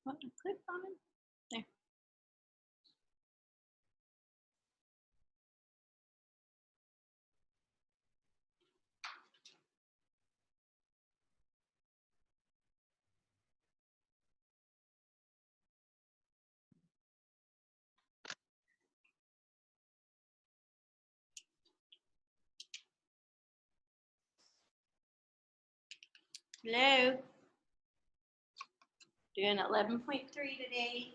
What, click on it? There. Hello. Doing 11.3 today.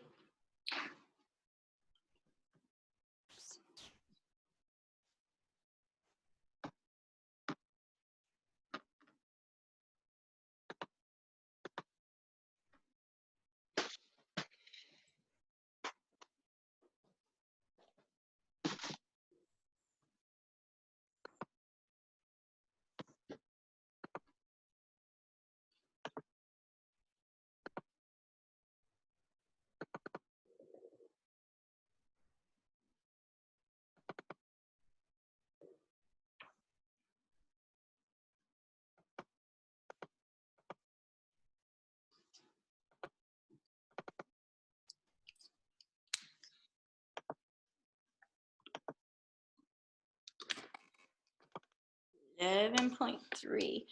.3.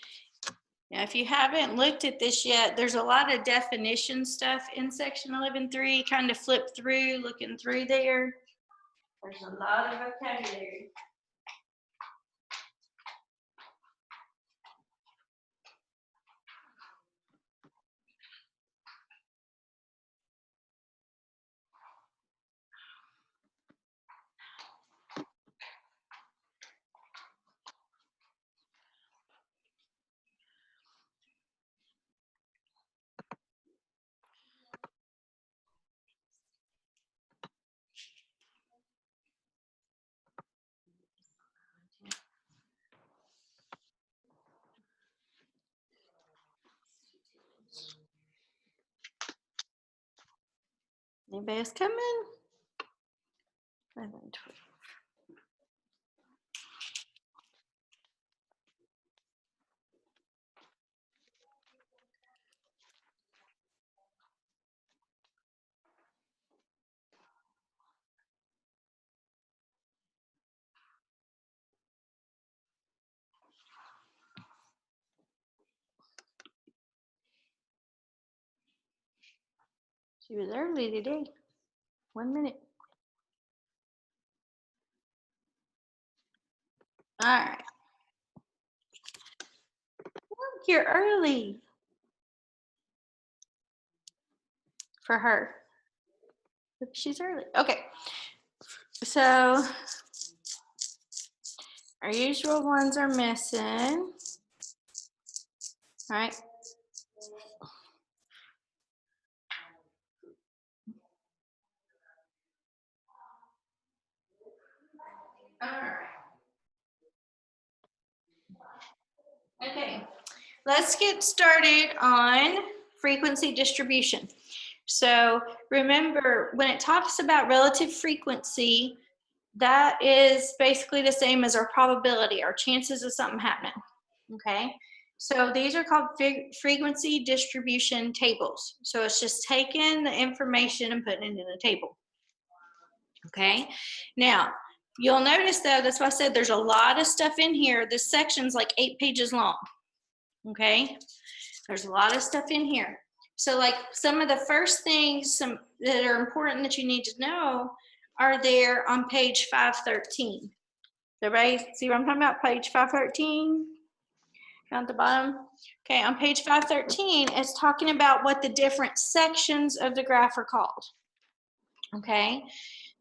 Now, if you haven't looked at this yet, there's a lot of definition stuff in section 11.3. Kind of flip through, looking through there. There's a lot of vocabulary. Anybody else coming? 11, 12. She was early today. 1 minute. All right. Look, you're early. For her. She's early. Okay. So our usual ones are missing. All right. All right. Okay. Let's get started on frequency distribution. So remember, when it talks about relative frequency, that is basically the same as our probability, our chances of something happening. Okay. So these are called frequency distribution tables. So it's just taking the information and putting it in a table. Okay. Now, you'll notice though, that's why I said there's a lot of stuff in here. This section's like 8 pages long. Okay. There's a lot of stuff in here. So like some of the first things that are important that you need to know are there on page 513. Everybody see what I'm talking about? Page 513 down at the bottom. Okay, on page 513, it's talking about what the different sections of the graph are called. Okay,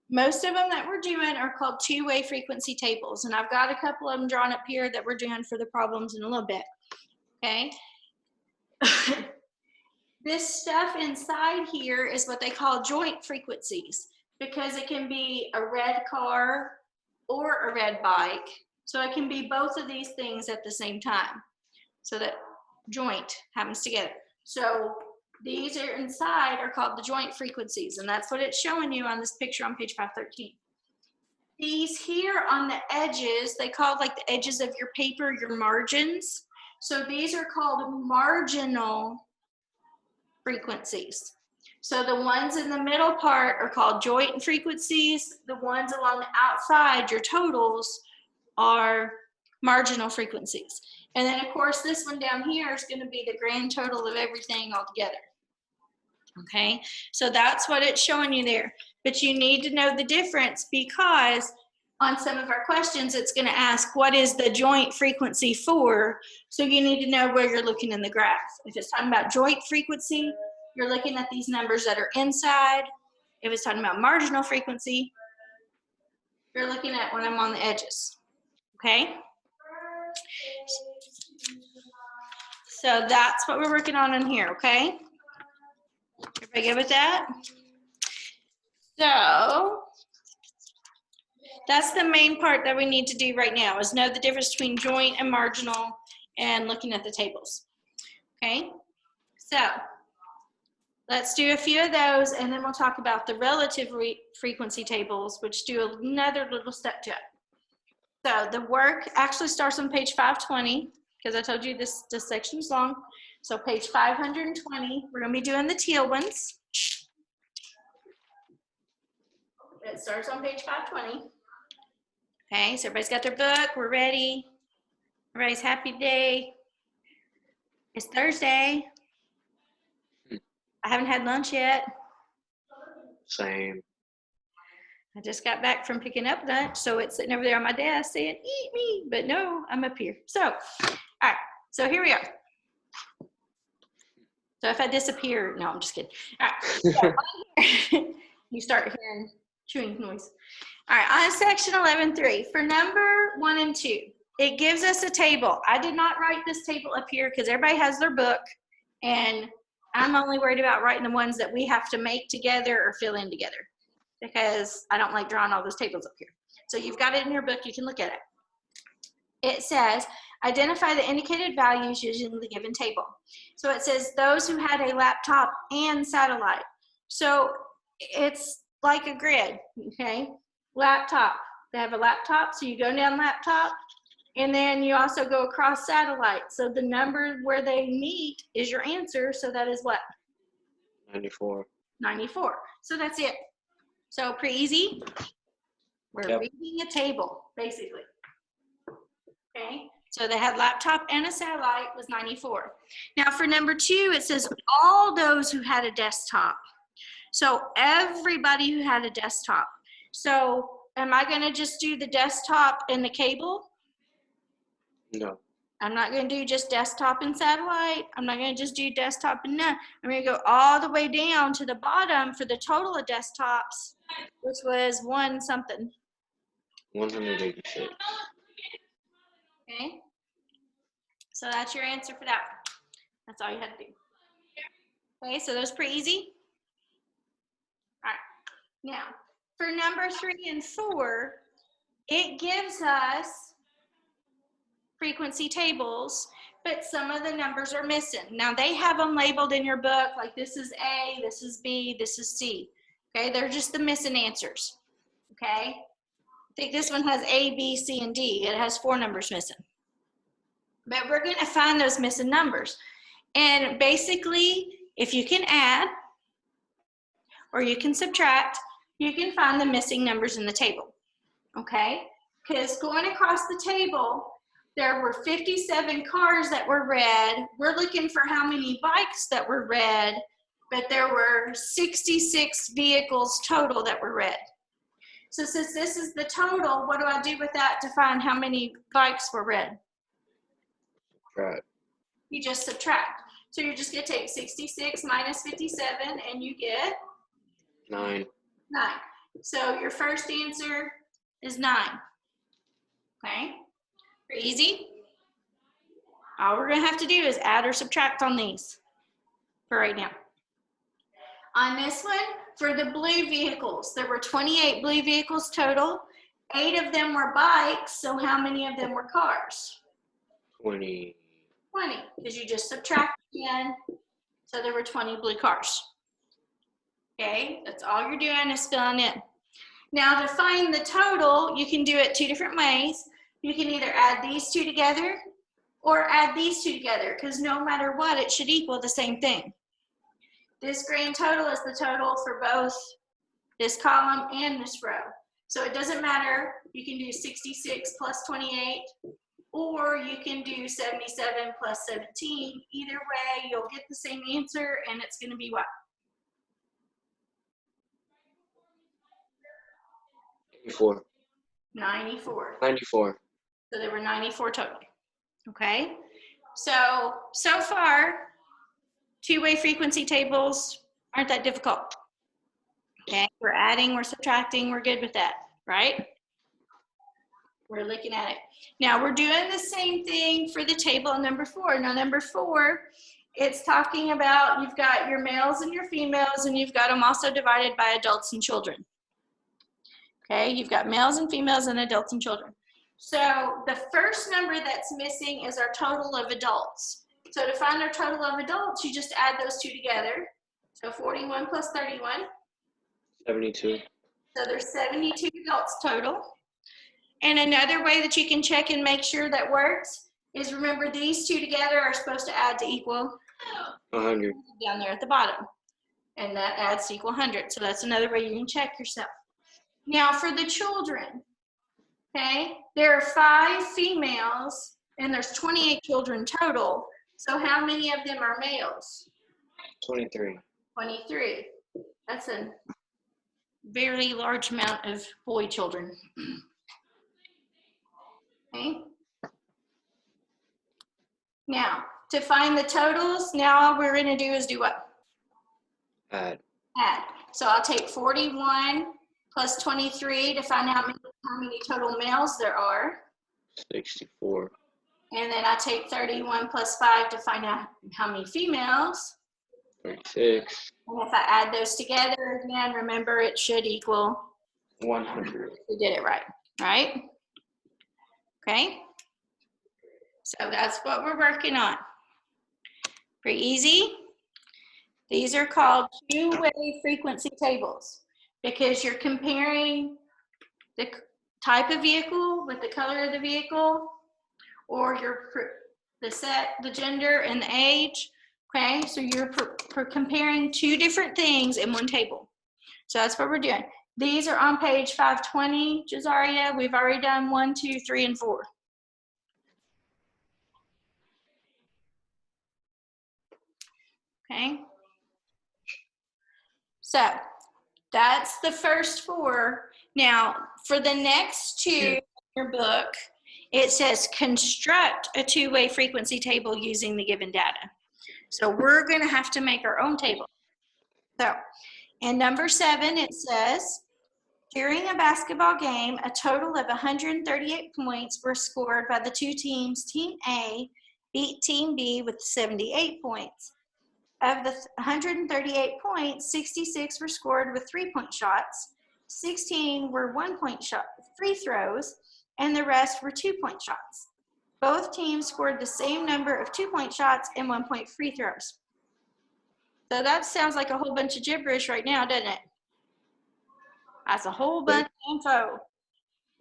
most of them that we're doing are called two-way frequency tables, and I've got a couple of them drawn up here that we're doing for the problems in a little bit. Okay. This stuff inside here is what they call joint frequencies, because it can be a red car or a red bike. So it can be both of these things at the same time. So that joint happens together. So these are inside are called the joint frequencies, and that's what it's showing you on this picture on page 513. These here on the edges, they call like the edges of your paper, your margins. So these are called marginal frequencies. So the ones in the middle part are called joint frequencies. The ones along the outside, your totals, are marginal frequencies. And then of course this one down here is going to be the grand total of everything altogether. Okay, so that's what it's showing you there. But you need to know the difference, because on some of our questions it's going to ask what is the joint frequency for. So you need to know where you're looking in the graph. If it's talking about joint frequency, you're looking at these numbers that are inside. If it's talking about marginal frequency, you're looking at when I'm on the edges. Okay, so that's what we're working on in here. Okay, everybody good with that? So that's the main part that we need to do right now, is know the difference between joint and marginal and looking at the tables. Okay, so let's do a few of those, and then we'll talk about the relative frequency tables, which do another little step to it. So the work actually starts on page 520, because I told you this section's long. So page 520, we're going to be doing the teal ones. It starts on page 520. Okay, so everybody's got their book. We're ready. Everybody's happy today. It's Thursday. I haven't had lunch yet. Same. I just got back from picking up lunch, so it's sitting over there on my desk saying, eat me, but no, I'm up here. So, all right, so here we are. So if I disappear, no, I'm just kidding. All right, so you start hearing chewing noise. All right, on section 11.3, for number 1 and 2, it gives us a table. I did not write this table up here because everybody has their book, and I'm only worried about writing the ones that we have to make together or fill in together, because I don't like drawing all those tables up here. So you've got it in your book, you can look at it. It says, identify the indicated values using the given table. So it says those who had a laptop and satellite. So it's like a grid, okay? Laptop, they have a laptop, so you go down laptop, and then you also go across satellite. So the number where they meet is your answer, so that is what? 94. 94, so that's it. So pretty easy. We're reading a table, basically. Okay, so they had laptop and a satellite was 94. Now for number 2, it says all those who had a desktop. So everybody who had a desktop. So am I going to just do the desktop and the cable? No. I'm not going to do just desktop and satellite. I'm not going to just do desktop and none. I'm going to go all the way down to the bottom for the total of desktops, which was 1 something. 186. Okay, so that's your answer for that one. That's all you had to do. Okay, so those pretty easy. All right, now for number 3 and 4, it gives us frequency tables, but some of the numbers are missing. Now they have them labeled in your book, like this is A, this is B, this is C. Okay, they're just the missing answers. Okay, I think this one has A, B, C, and D. It has 4 numbers missing. But we're going to find those missing numbers. And basically, if you can add or you can subtract, you can find the missing numbers in the table. Okay? Because going across the table, there were 57 cars that were red. We're looking for how many bikes that were red, but there were 66 vehicles total that were red. So since this is the total, what do I do with that to find how many bikes were red? Right. You just subtract. So you're just going to take 66 minus 57, and you get 9. 9. So your first answer is 9. Okay? Pretty easy. All we're going to have to do is add or subtract on these for right now. On this one, for the blue vehicles, there were 28 blue vehicles total. 8 of them were bikes, so how many of them were cars? 20. 20, because you just subtract again, so there were 20 blue cars. Okay, that's all you're doing is filling in. Now to find the total, you can do it 2 different ways. You can either add these 2 together or add these 2 together, because no matter what, it should equal the same thing. This grand total is the total for both this column and this row. So it doesn't matter, you can do 66 plus 28, or you can do 77 plus 17. Either way, you'll get the same answer, and it's going to be what? 84. 94. 94. So there were 94 total. Okay? So far, two-way frequency tables aren't that difficult. Okay? We're adding, we're subtracting, we're good with that, right? We're looking at it. Now we're doing the same thing for the table on number 4. Now number 4, it's talking about you've got your males and your females, and you've got them also divided by adults and children. Okay, you've got males and females and adults and children. So the first number that's missing is our total of adults. So to find our total of adults, you just add those two together. So 41 plus 31. 72. So there's 72 adults total. And another way that you can check and make sure that works is, remember, these two together are supposed to add to equal 100. down there at the bottom. And that adds to equal 100. So that's another way you can check yourself. Now for the children, okay, there are 5 females and there's 28 children total. So how many of them are males? 23. 23. That's a very large amount of boy children. Okay. Now, to find the totals, now all we're going to do is do what? Add. Add. So I'll take 41 plus 23 to find out how many total males there are. 64. And then I take 31 plus 5 to find out how many females. 36. And if I add those together again, remember it should equal 100. we did it right, right? Okay. So that's what we're working on. Pretty easy. These are called two-way frequency tables because you're comparing the type of vehicle with the color of the vehicle, or the gender and the age. Okay, so you're comparing two different things in one table. So that's what we're doing. These are on page 520, Jazaria. We've already done 1, 2, 3, and 4. Okay. So that's the first 4. Now, for the next 2 in your book, it says construct a two-way frequency table using the given data. So we're going to have to make our own table. So in number 7, it says, during a basketball game, a total of 138 points were scored by the 2 teams. Team A beat Team B with 78 points. Of the 138 points, 66 were scored with 3-point shots, 16 were 1-point shot free throws, and the rest were 2-point shots. Both teams scored the same number of 2-point shots and 1-point free throws. So that sounds like a whole bunch of gibberish right now, doesn't it? That's a whole bunch of info.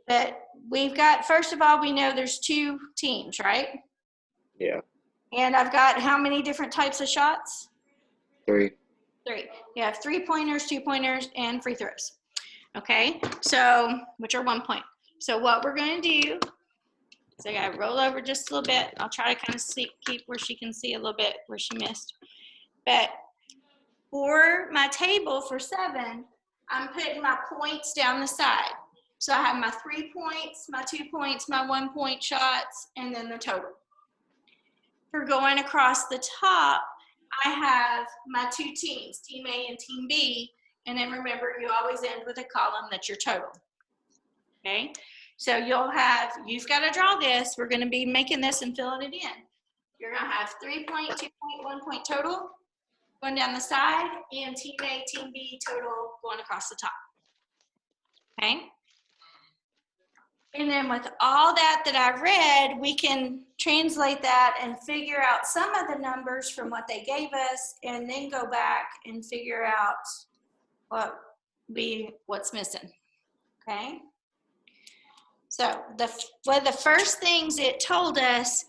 But we've got, first of all, we know there's 2 teams, right? Yeah. And I've got how many different types of shots? 3. 3. You have 3-pointers, 2-pointers, and free throws. Okay, so, which are 1 point. So what we're going to do, so I got to roll over just a little bit. I'll try to kind of keep where she can see a little bit where she missed. But for my table for 7, I'm putting my points down the side. So I have my 3 points, my 2 points, my 1-point shots, and then the total. For going across the top, I have my 2 teams, Team A and Team B, and then remember, you always end with a column that's your total. Okay, so you've got to draw this. We're going to be making this and filling it in. You're going to have 3-point, 2-point, 1-point total going down the side, and Team A, Team B total going across the top. Okay. And then with all that I read, we can translate that and figure out some of the numbers from what they gave us, and then go back and figure out what's missing. Okay. So one of the first things it told us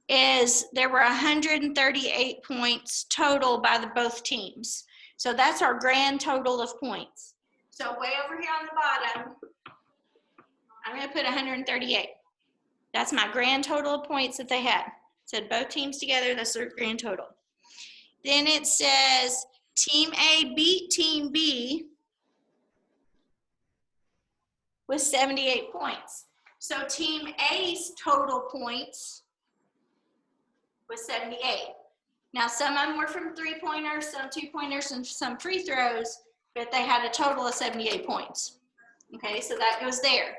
is there were 138 points total by both teams. So that's our grand total of points. So way over here on the bottom, I'm going to put 138. That's my grand total of points that they had. Said both teams together, that's their grand total. Then it says Team A beat Team B with 78 points. So Team A's total points was 78. Now some of them were from three-pointers, some two-pointers, and some free throws, but they had a total of 78 points. Okay, so that goes there.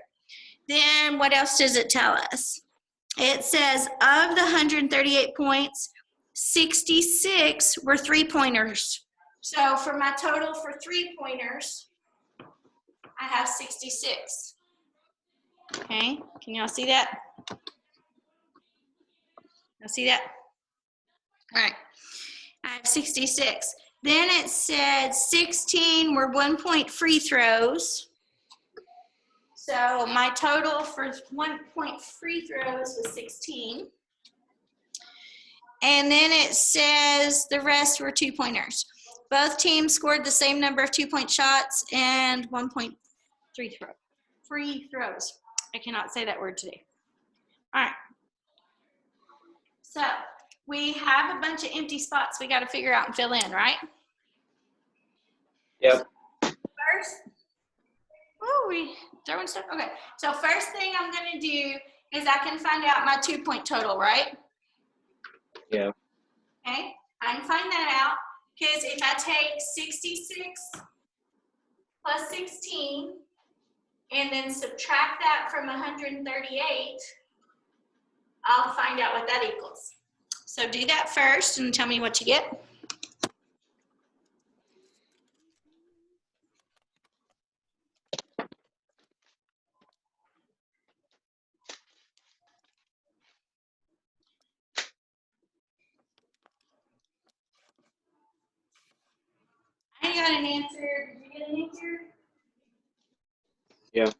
Then what else does it tell us? It says of the 138 points, 66 were three-pointers. So for my total for three-pointers, I have 66. Okay, can y'all see that? Y'all see that? All right, I have 66. Then it said 16 were 1-point free throws. So my total for 1-point free throws was 16. And then it says the rest were two-pointers. Both teams scored the same number of 2-point shots and 1-point free throws. I cannot say that word today. All right. So we have a bunch of empty spots we got to figure out and fill in, right? Yep. First, oh, we throwing stuff. Okay. So first thing I'm going to do is I can find out my 2-point total, right? Yeah. Okay. I can find that out because if I take 66 plus 16 and then subtract that from 138, I'll find out what that equals. So do that first and tell me what you get. I got an answer. Did you get an answer? Yeah.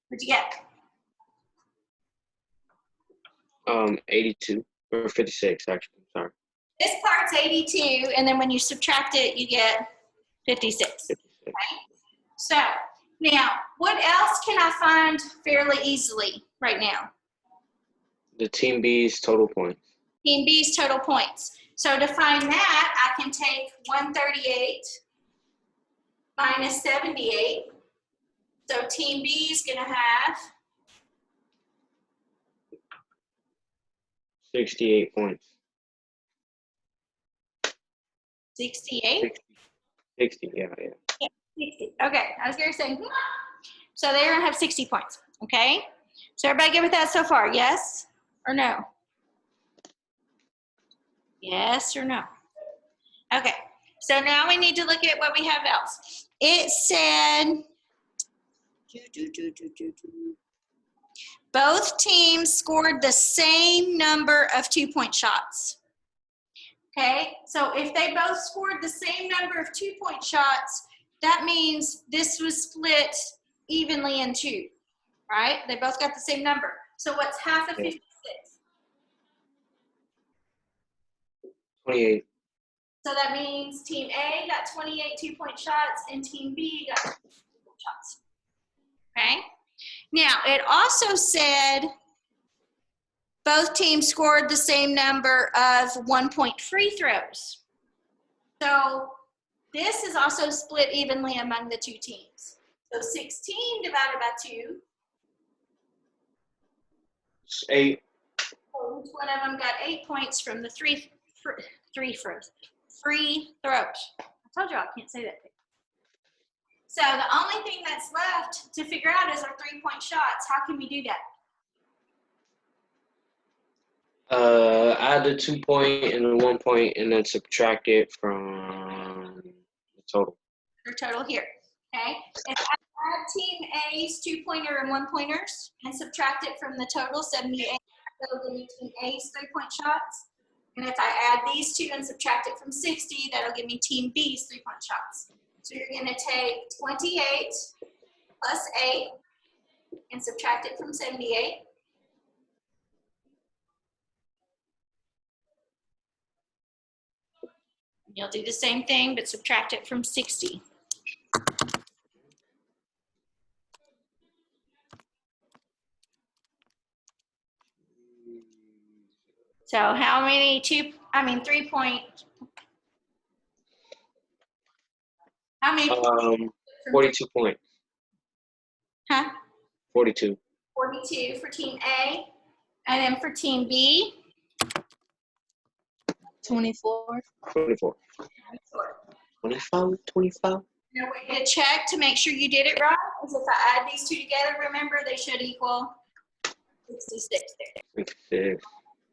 What'd you get? 82 or 56 actually. Sorry. This part's 82, and then when you subtract it, you get 56. 56. Okay? So now, what else can I find fairly easily right now? The Team B's total points. Team B's total points. So to find that, I can take 138 minus 78. So Team B is going to have 68 points. 68? 60, yeah. Yeah, 60. Okay, I was going to say, so they're going to have 60 points, okay? So everybody good with that so far, yes or no? Yes or no? Okay, so now we need to look at what we have else. It said, both teams scored the same number of 2-point shots. Okay, so if they both scored the same number of 2-point shots, that means this was split evenly in two, right? They both got the same number. So what's half of 56? 28. So that means Team A got 28 2-point shots and Team B got 2 2-point shots. Okay? Now, it also said both teams scored the same number of 1-point free throws. So this is also split evenly among the two teams. So 16 divided by 2. 8. So each one of them got 8 points from the free throws. I told you I can't say that thing. So the only thing that's left to figure out is our 3-point shots. How can we do that? Add the 2-point and the 1-point and then subtract it from the total. Your total here, okay? If I add Team A's 2-pointer and 1-pointers and subtract it from the total, 78, that'll give me Team A's 3-point shots. And if I add these two and subtract it from 60, that'll give me Team B's 3-point shots. So you're gonna take 28 plus 8 and subtract it from 78. You'll do the same thing, but subtract it from 60. So how many 3 point, how many? 42 points. Huh? 42. 42 for team A. And then for team B? 24. 24. 25, 25. Now we're going to check to make sure you did it right. Is if I add these two together, remember they should equal 66 there. 66.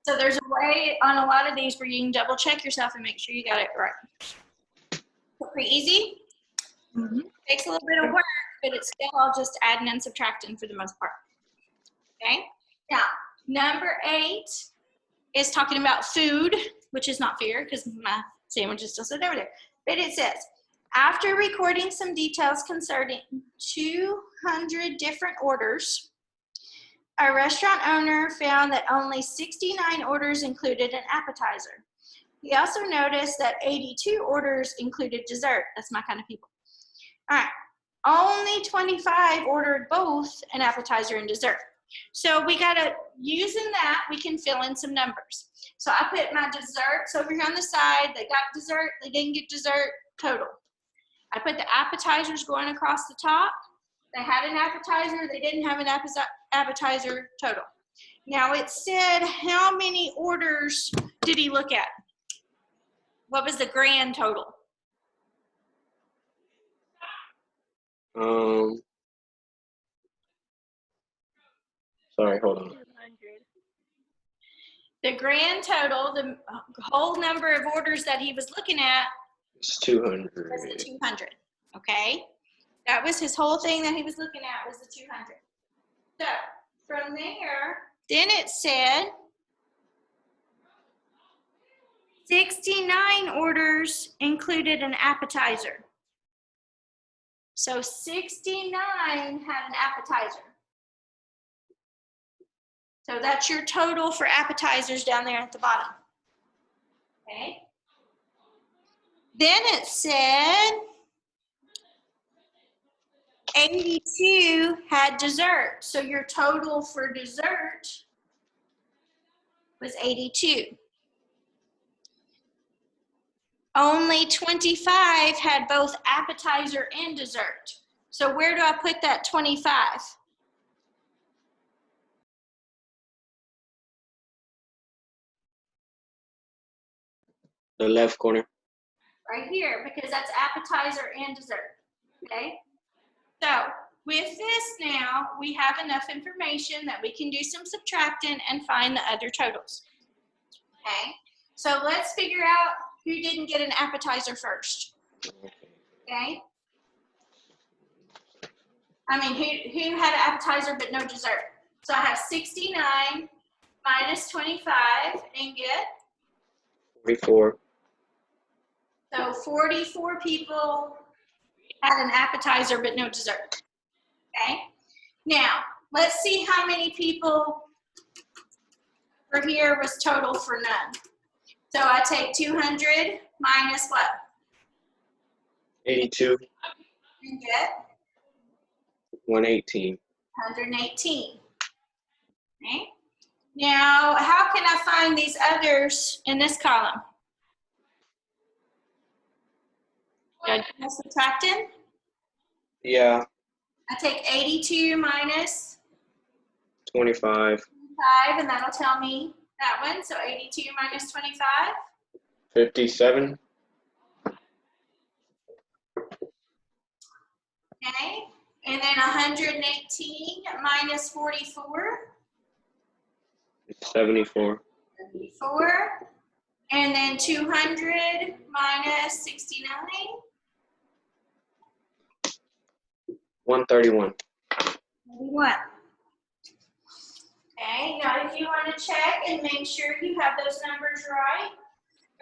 So there's a way on a lot of these where you can double check yourself and make sure you got it right. Pretty easy. Mm-hmm. Takes a little bit of work, but it's still all just adding and subtracting for the most part. Okay. Now, number 8 is talking about food, which is not fair because my sandwich is still sitting over there. But it says, after recording some details concerning 200 different orders, a restaurant owner found that only 69 orders included an appetizer. He also noticed that 82 orders included dessert. That's my kind of people. All right. Only 25 ordered both an appetizer and dessert. So we got to, using that, we can fill in some numbers. So I put my desserts over here on the side. They got dessert. They didn't get dessert, total. I put the appetizers going across the top. They had an appetizer. They didn't have an appetizer, total. Now it said, how many orders did he look at? What was the grand total? Sorry, hold on. The grand total, the whole number of orders that he was looking at, It's 200. was the 200, okay? That was his whole thing that he was looking at, was the 200. So from there, then it said 69 orders included an appetizer. So 69 had an appetizer. So that's your total for appetizers down there at the bottom. Okay. Then it said 82 had dessert. So your total for dessert was 82. Only 25 had both appetizer and dessert. So where do I put that 25? The left corner. Right here, because that's appetizer and dessert, okay? So with this now, we have enough information that we can do some subtracting and find the other totals, okay? So let's figure out who didn't get an appetizer first, okay? I mean, who had an appetizer but no dessert? So I have 69 minus 25 and get? 44. So 44 people had an appetizer but no dessert, okay? Now, let's see how many people for here was total for none. So I take 200 minus what? 82. And get 118. 118, okay? Now, how can I find these others in this column? Did I do my subtracting? Yeah. I take 82 minus 25. 5, and that'll tell me that one. So 82 minus 25. 57. Okay. And then 118 minus 44. 74. 74. And then 200 minus 69. 131. 31. Okay, now if you want to check and make sure you have those numbers right,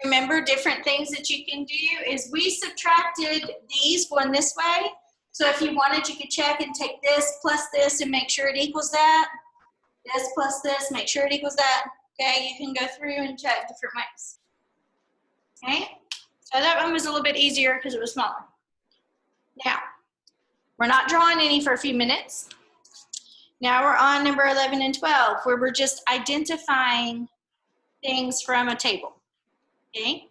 remember different things that you can do is we subtracted these one this way. So if you wanted, you could check and take this plus this and make sure it equals that. This plus this, make sure it equals that. Okay, you can go through and check different ways. Okay, So that one was a little bit easier because it was smaller. Now, we're not drawing any for a few minutes. Now we're on number 11 and 12, where we're just identifying things from a table, okay?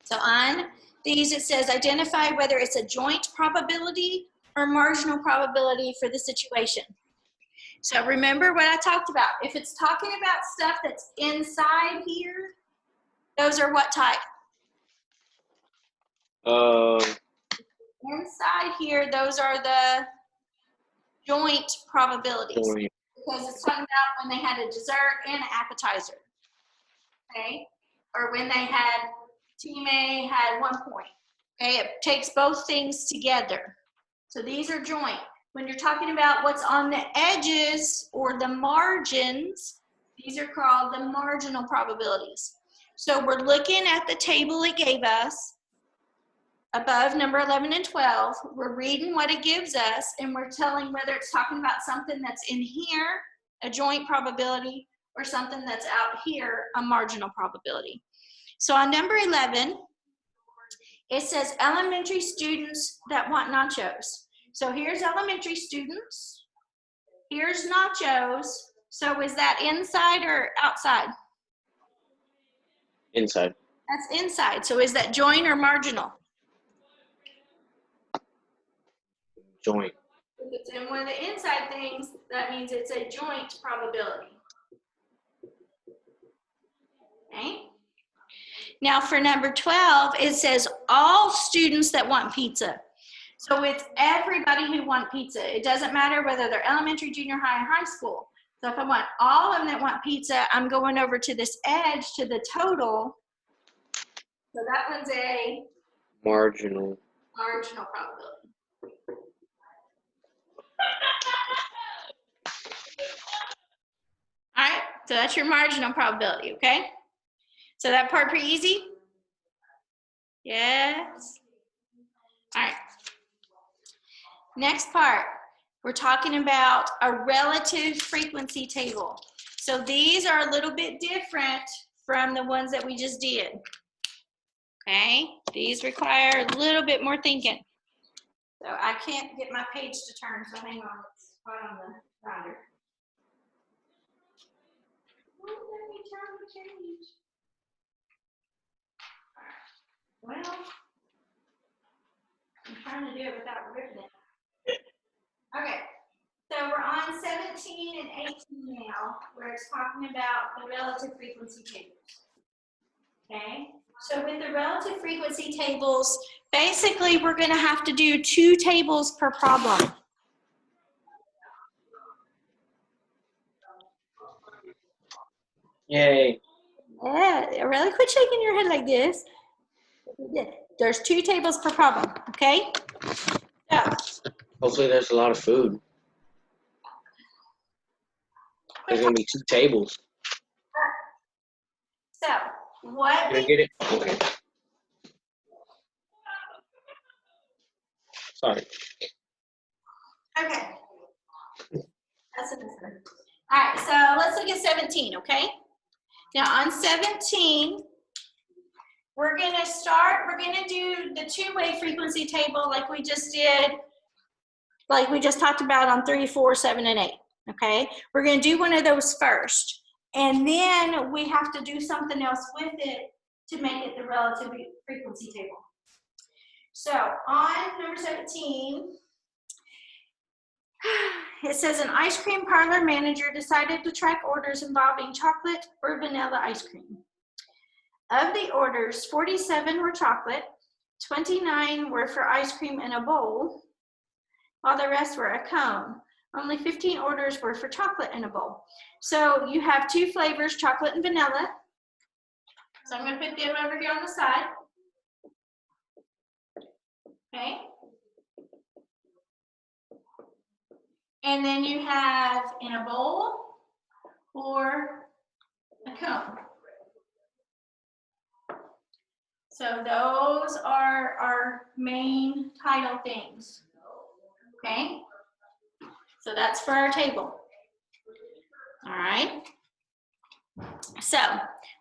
So on these, it says identify whether it's a joint probability or marginal probability for the situation. So remember what I talked about. If it's talking about stuff that's inside here, those are what type? Inside here, those are the joint probabilities. Joint. Because it's talking about when they had a dessert and an appetizer, okay? Or when they had, team A had 1 point, okay? It takes both things together. So these are joint. When you're talking about what's on the edges or the margins, these are called the marginal probabilities. So we're looking at the table it gave us above number 11 and 12. We're reading what it gives us, and we're telling whether it's talking about something that's in here, a joint probability, or something that's out here, a marginal probability. So on number 11, it says elementary students that want nachos. So here's elementary students. Here's nachos. So is that inside or outside? Inside. That's inside. So is that joint or marginal? Joint. If it's in one of the inside things, that means it's a joint probability. Okay? Now for number 12, it says all students that want pizza. So it's everybody who want pizza. It doesn't matter whether they're elementary, junior high, or high school. So if I want all of them that want pizza, I'm going over to this edge to the total. So that one's a Marginal. marginal probability. All right, so that's your marginal probability, okay? So that part pretty easy? Yes. All right. Next part, we're talking about a relative frequency table. So these are a little bit different from the ones that we just did. Okay, these require a little bit more thinking. So I can't get my page to turn, so hang on, it's right on the binder. Won't let me turn the page. All right. Well, I'm trying to do it without ripping it. Okay, so we're on 17 and 18 now, where it's talking about the relative frequency tables. Okay, so with the relative frequency tables, basically we're going to have to do 2 tables per problem. Yay. Yeah, really? Quit shaking your head like this. There's 2 tables per problem, okay? So, Hopefully there's a lot of food. There's going to be 2 tables. so what Did I get it? Okay. Sorry. okay. That's enough. All right, so let's look at 17, okay? Now on 17, we're going to do the 2-way frequency table like we just did, like we just talked about on 3, 4, 7, and 8, okay? We're going to do one of those first, and then we have to do something else with it to make it the relative frequency table. So on number 17, it says an ice cream parlor manager decided to track orders involving chocolate or vanilla ice cream. Of the orders, 47 were chocolate, 29 were for ice cream in a bowl, while the rest were a cone. Only 15 orders were for chocolate in a bowl. So you have 2 flavors, chocolate and vanilla. So I'm going to put them over here on the side. Okay. And then you have in a bowl or a cone. So those are our main title things. Okay? So that's for our table. All right? So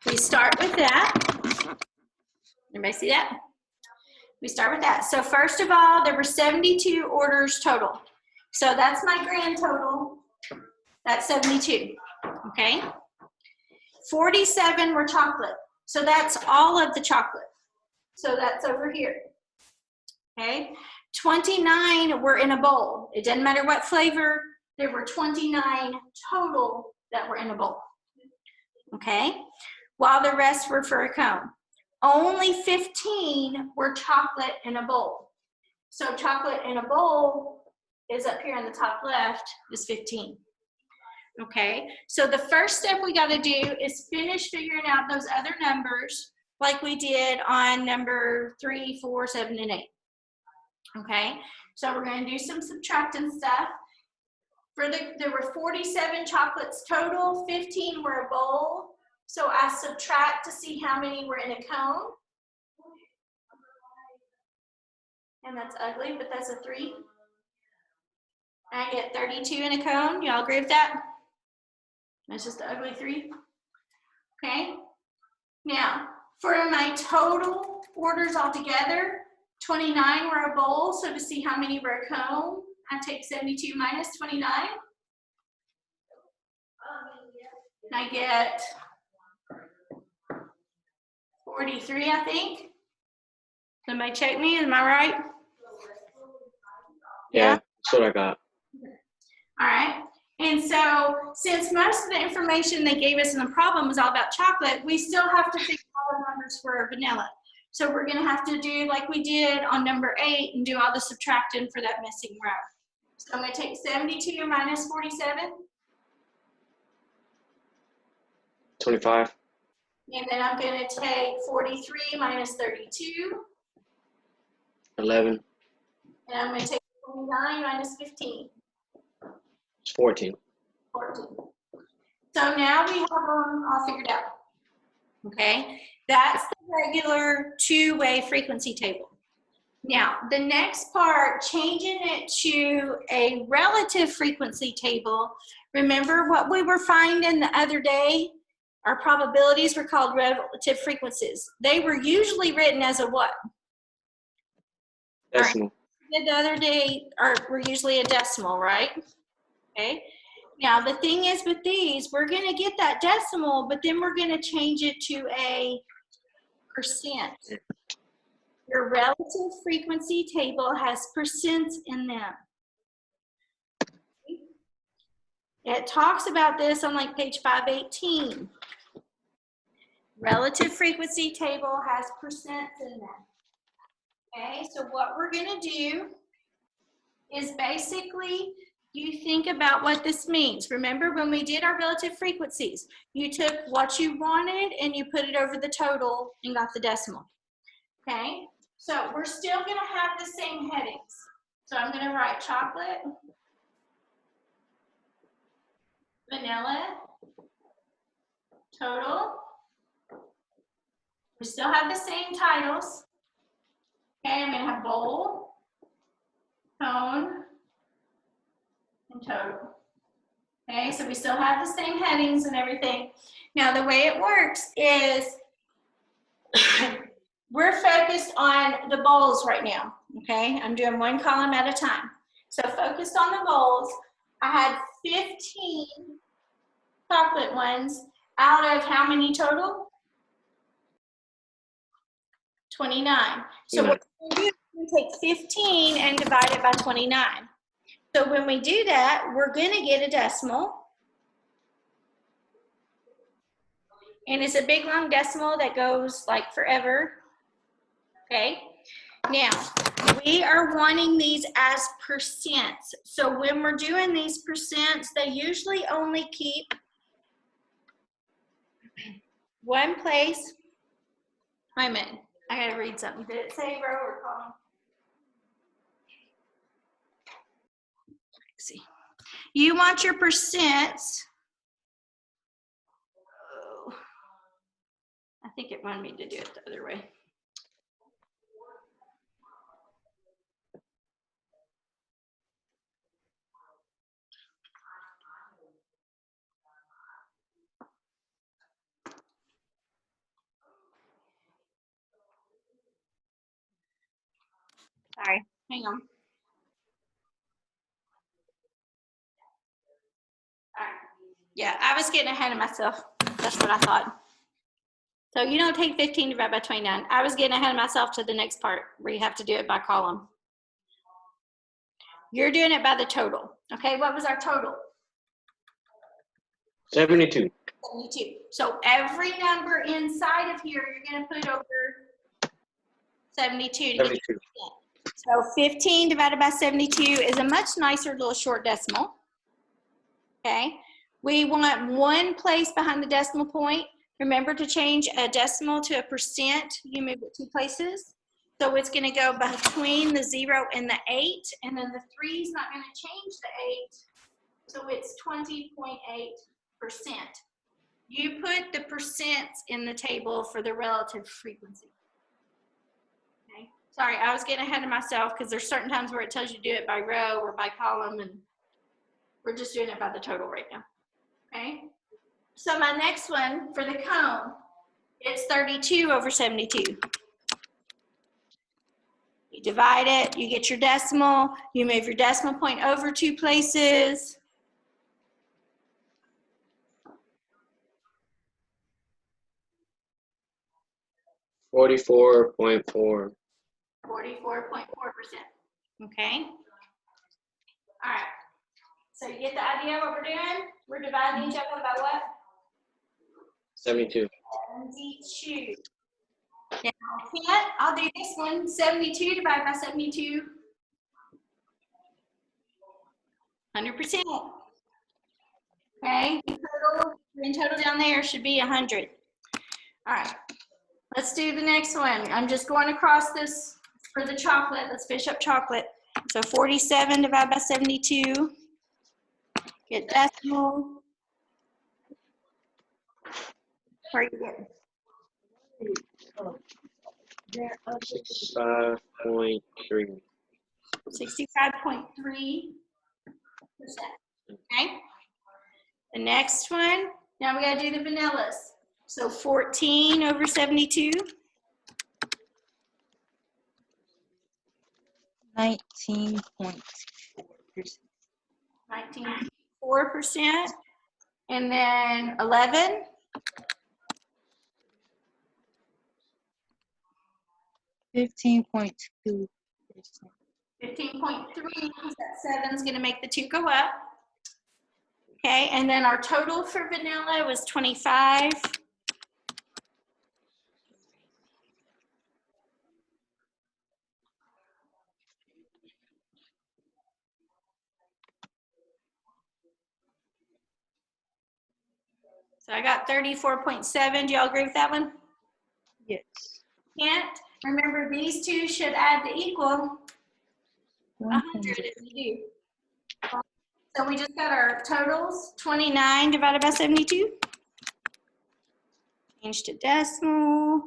we start with that. Everybody see that? We start with that. So first of all, there were 72 orders total. So that's my grand total. That's 72, okay? 47 were chocolate. So that's all of the chocolate. So that's over here, okay? 29 were in a bowl. It doesn't matter what flavor, there were 29 total that were in a bowl, okay? While the rest were for a cone. Only 15 were chocolate in a bowl. So chocolate in a bowl is up here in the top left, is 15. Okay, so the first step we got to do is finish figuring out those other numbers like we did on number 3, 4, 7, and 8. Okay, so we're going to do some subtracting stuff. There were 47 chocolates total, 15 were a bowl. So I subtract to see how many were in a cone. And that's ugly, but that's a 3. I get 32 in a cone. Y'all agree with that? That's just an ugly 3. Okay. Now, for my total orders altogether, 29 were a bowl. So to see how many were a cone, I take 72 minus 29. And I get 43, I think. Somebody check me, am I right? Yeah, that's what I got. All right. And so since most of the information they gave us in the problem was all about chocolate, we still have to figure out the numbers for vanilla. So we're going to have to do like we did on number 8 and do all the subtracting for that missing row. So I'm going to take 72 minus 47. 25. And then I'm going to take 43 minus 32. 11. And I'm going to take 29 minus 15. It's 14. 14. So now we have them all figured out. Okay, that's the regular two-way frequency table. Now, the next part, changing it to a relative frequency table. Remember what we were finding the other day? Our probabilities were called relative frequencies. They were usually written as a what? Decimal. The other day were usually a decimal, right? Okay. Now, the thing is with these, we're going to get that decimal, but then we're going to change it to a percent. Your relative frequency table has percents in them. It talks about this on like page 518. Relative frequency table has percents in them. Okay, so what we're going to do is basically you think about what this means. Remember when we did our relative frequencies, you took what you wanted and you put it over the total and got the decimal. Okay, so we're still going to have the same headings. So I'm going to write chocolate, vanilla, total. We still have the same titles. Okay, I'm going to have bowl, cone, and total. Okay, so we still have the same headings and everything. Now the way it works is we're focused on the bowls right now. Okay, I'm doing one column at a time. So focused on the bowls, I had 15 chocolate ones out of how many total? 29. So what we're going to do is take 15 and divide it by 29. So when we do that, we're going to get a decimal. And it's a big long decimal that goes like forever. Okay. Now, we are wanting these as percents. So when we're doing these percents, they usually only keep one place. Wait a minute. I got to read something. Did it say row or column? Let's see. You want your percents. Oh, I think it wanted me to do it the other way. Sorry, hang on. All right. Yeah, I was getting ahead of myself. That's what I thought. So you don't take 15 divided by 29. I was getting ahead of myself to the next part where you have to do it by column. You're doing it by the total. Okay, what was our total? 72. 72. So every number inside of here, you're going to put over 72 to get 72. your percent. So 15 divided by 72 is a much nicer little short decimal. Okay, we want one place behind the decimal point. Remember to change a decimal to a percent, you move it 2 places. So it's going to go between the 0 and the 8, and then the 3 is not going to change the 8. So it's 20.8%. You put the percents in the table for the relative frequency. Okay. Sorry, I was getting ahead of myself because there's certain times where it tells you to do it by row or by column, and we're just doing it by the total right now. Okay. So my next one for the cone, it's 32 over 72. You divide it, you get your decimal, you move your decimal point over 2 places. $44.4. 44.4%. Okay. All right. So you get the idea of what we're doing? We're dividing each other by what? 72. 72. Now, I'll do this one. 72 divided by 72. 100%. Okay. In total down there should be 100. All right. Let's do the next one. I'm just going across this for the chocolate. Let's finish up chocolate. So 47 divided by 72. Get decimal. Where are you getting? 65.3. 65.3%. Okay. The next one, now we gotta do the vanillas. So 14 over 72. 19.4%. 19.4%. And then 11. 15.2%. 15.3, that 7 is gonna make the 2 go up. Okay, and then our total for vanilla was 25. So I got 34.7. Do y'all agree with that one? Yes. Can't. Remember, these two should add to equal 100 if you do. So we just got our totals, 29 divided by 72. Change to decimal.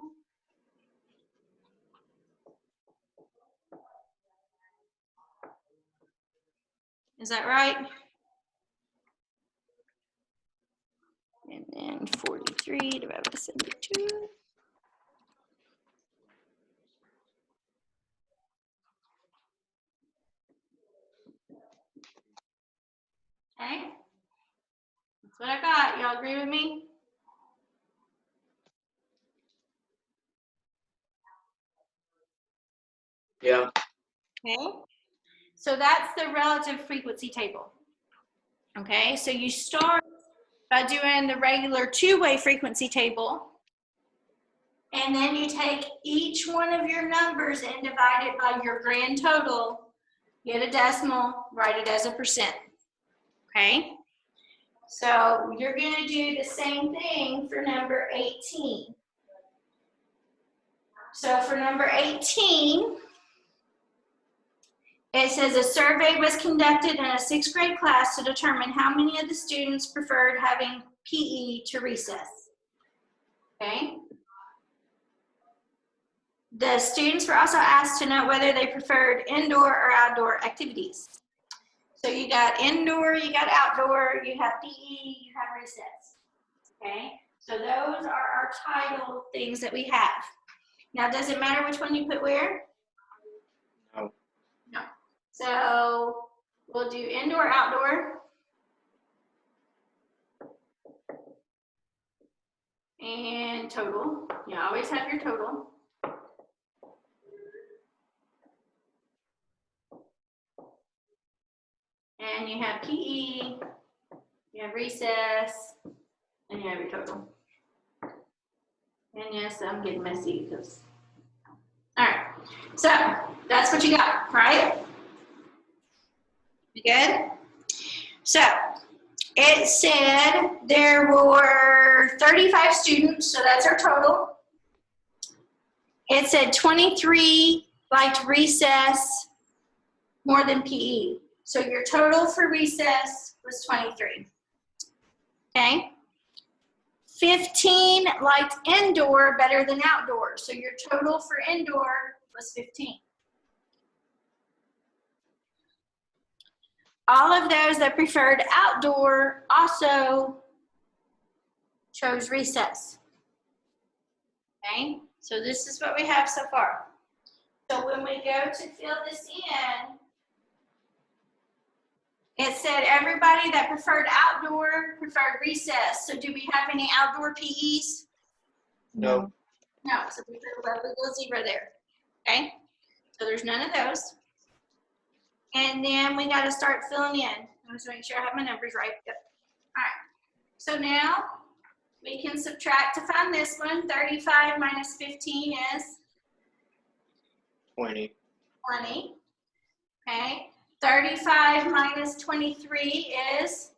Is that right? And then 43 divided by 72. Okay. That's what I got. Y'all agree with me? Yeah. Okay. So that's the relative frequency table. Okay, so you start by doing the regular two-way frequency table, and then you take each one of your numbers and divide it by your grand total, get a decimal, write it as a percent. Okay, so you're going to do the same thing for number 18. So for number 18, it says a survey was conducted in a 6th grade class to determine how many of the students preferred having PE to recess. Okay. The students were also asked to note whether they preferred indoor or outdoor activities. So you got indoor, you got outdoor, you have PE, you have recess. Okay. So those are our title things that we have. Now, does it matter which one you put where? No. We'll do indoor, outdoor. And total. You always have your total. And you have PE, you have recess, and you have your total. And yes, I'm getting messy because. All right, so that's what you got, right? You good? So it said there were 35 students, so that's our total. It said 23 liked recess more than PE. So your total for recess was 23. Okay? 15 liked indoor better than outdoor. So your total for indoor was 15. All of those that preferred outdoor also chose recess. Okay, so this is what we have so far. So when we go to fill this in, it said everybody that preferred outdoor preferred recess. So do we have any outdoor PEs? No. No, so we put a little zero there. Okay, so there's none of those. And then we got to start filling in. I'm just making sure I have my numbers right. Yep. All right. So now we can subtract to find this one. 35 minus 15 is 20. 20. Okay. 35 minus 23 is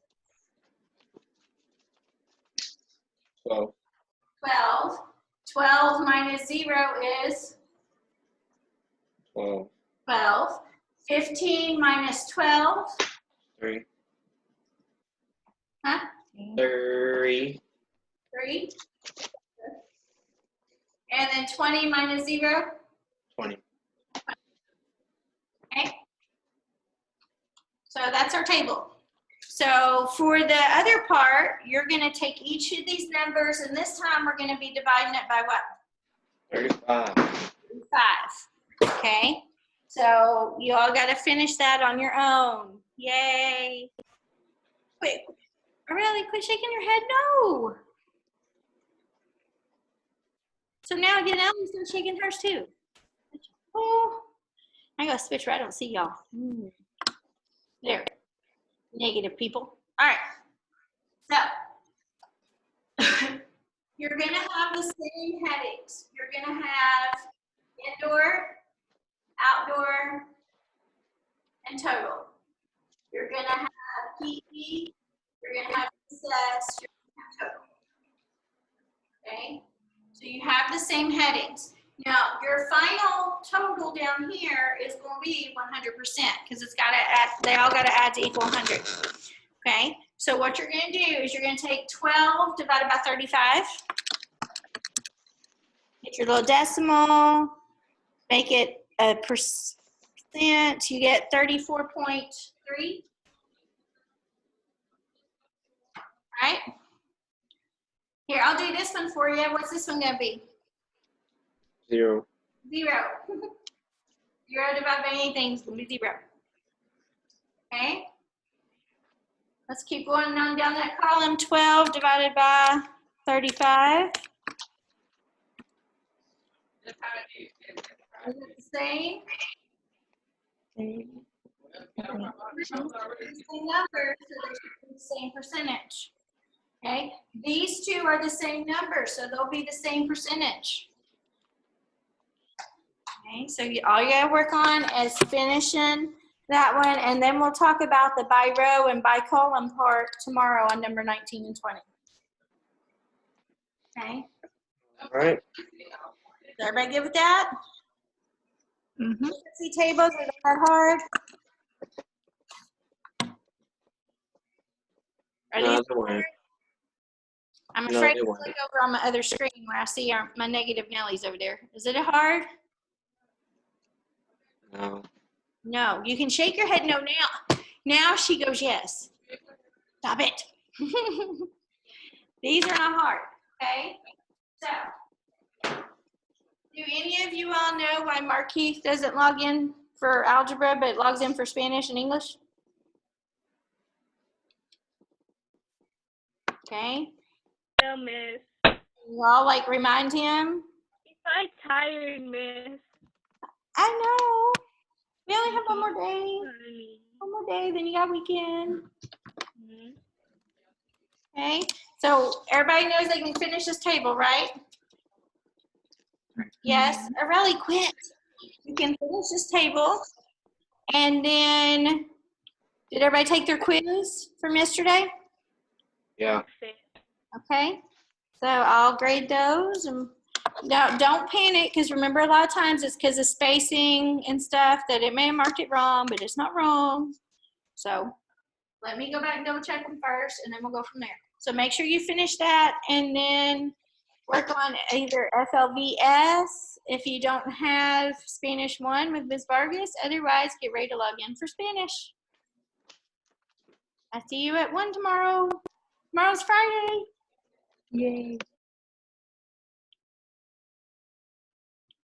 12. 12. 12 minus 0 is 12. 12. 15 minus 12. 3. Huh? 3. 3. And then 20 minus 0. 20. Okay. So that's our table. So for the other part, you're going to take each of these numbers, and this time we're going to be dividing it by what? 35. 35. Okay. So you all got to finish that on your own. Yay. Wait, really? Quit shaking your head? No. So now again, Ellie's done shaking hers too. Oh, I got to switch where I don't see y'all. There. Negative people. All right. So you're going to have the same headings. You're going to have indoor, outdoor, and total. You're going to have PE. You're going to have recess. You're going to have total. Okay? So you have the same headings. Now, your final total down here is going to be 100% because it's got to add, they all got to add to equal 100. Okay? So what you're going to do is you're going to take 12 divided by 35. Get your little decimal. Make it a percent. You get 34.3. All right? Here, I'll do this one for you. What's this one going to be? 0. 0. 0 divided by anything is going to be 0. Okay? Let's keep going on down that column. 12 divided by 35. Is it the same? Okay. The same number, so they should be the same percentage. Okay? These two are the same number, so they'll be the same percentage. Okay, so all you gotta work on is finishing that one, and then we'll talk about the by row and by column part tomorrow on number 19 and 20. Okay, All right. is everybody good with that? Mm-hmm. See tables, are they that hard? Are No, these they weren't. hard? I'm No, afraid they to weren't. look over on my other screen where I see my negative Nellies over there. Is it hard? No. No, you can shake your head no now. Now she goes yes. Stop it. These are not hard, okay? So, do any of you all know why Markeith doesn't log in for algebra but logs in for Spanish and English? Okay. No, miss. You all like remind him. I'm tired, miss. I know. We only have one more day. Honey. One more day, then you got weekend. Mhm. Okay. So everybody knows they can finish this table, right? Yes. Aurelie, quit. You can finish this table. And then, did everybody take their quiz from yesterday? Yeah. Okay. So I'll grade those, and don't panic, because remember, a lot of times it's because of spacing and stuff that it may have marked it wrong, but it's not wrong. So let me go back and double check them first, and then we'll go from there. So make sure you finish that, and then work on either FLVS if you don't have Spanish 1 with Ms. Vargas. Otherwise, get ready to log in for Spanish. I see you at 1 tomorrow. Tomorrow's Friday. Yay.